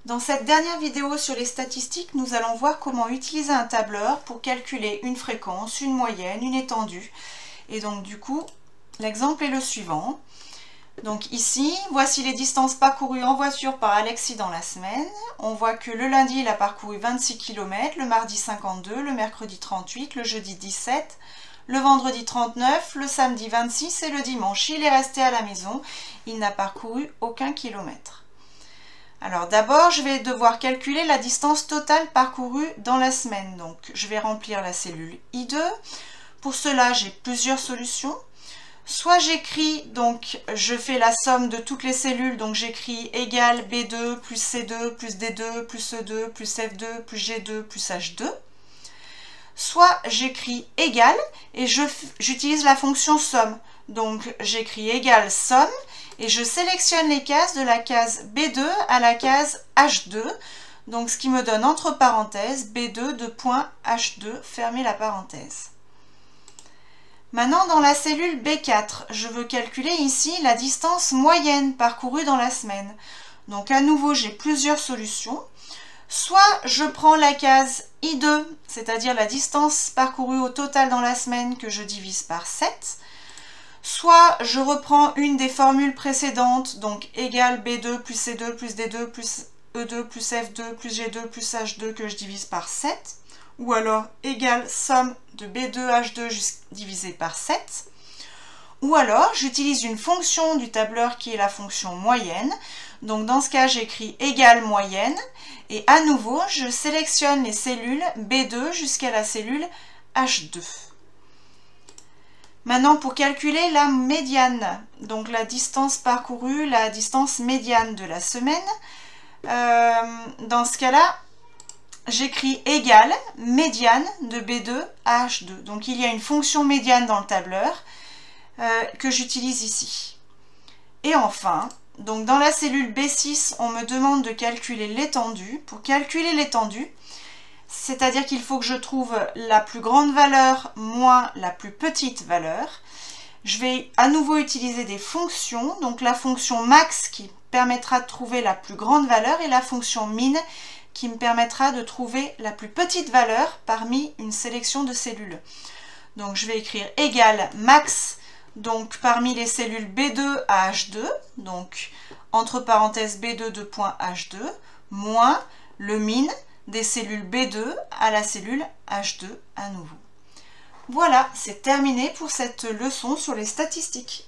Dans cette dernière vidéo sur les statistiques, nous allons voir comment utiliser un tableur pour calculer une fréquence, une moyenne, une étendue. Et donc du coup, l'exemple est le suivant. Donc ici, voici les distances parcourues en voiture par Alexis dans la semaine. On voit que le lundi, il a parcouru 26 km, le mardi 52, le mercredi 38, le jeudi 17, le vendredi 39, le samedi 26 et le dimanche, il est resté à la maison. Il n'a parcouru aucun kilomètre. Alors d'abord, je vais devoir calculer la distance totale parcourue dans la semaine. Donc je vais remplir la cellule I2. Pour cela, j'ai plusieurs solutions. Soit j'écris, donc je fais la somme de toutes les cellules, donc j'écris égale B2 plus C2 plus D2 plus E2 plus F2 plus G2 plus H2. Soit j'écris égal et j'utilise la fonction somme. Donc j'écris égal somme et je sélectionne les cases de la case B2 à la case H2. Donc ce qui me donne entre parenthèses B2 de point H2, fermez la parenthèse. Maintenant, dans la cellule B4, je veux calculer ici la distance moyenne parcourue dans la semaine. Donc à nouveau, j'ai plusieurs solutions. Soit je prends la case I2, c'est-à-dire la distance parcourue au total dans la semaine que je divise par 7. Soit je reprends une des formules précédentes, donc égale B2 plus C2 plus D2 plus E2 plus F2 plus G2 plus H2 que je divise par 7. Ou alors égale somme de B2H2 divisé par 7. Ou alors j'utilise une fonction du tableur qui est la fonction moyenne. Donc dans ce cas, j'écris égale moyenne. Et à nouveau, je sélectionne les cellules B2 jusqu'à la cellule H2. Maintenant, pour calculer la médiane, donc la distance parcourue, la distance médiane de la semaine, dans ce cas-là, j'écris égale médiane de B2 à H2. Donc il y a une fonction médiane dans le tableur que j'utilise ici. Et enfin, donc dans la cellule B6, on me demande de calculer l'étendue. Pour calculer l'étendue, c'est-à-dire qu'il faut que je trouve la plus grande valeur moins la plus petite valeur. Je vais à nouveau utiliser des fonctions. Donc la fonction max qui permettra de trouver la plus grande valeur et la fonction min qui me permettra de trouver la plus petite valeur parmi une sélection de cellules. Donc je vais écrire égale max, donc parmi les cellules B2 à H2, donc entre parenthèses B2 de point H2, moins le min des cellules B2 à la cellule H2 à nouveau. Voilà, c'est terminé pour cette leçon sur les statistiques.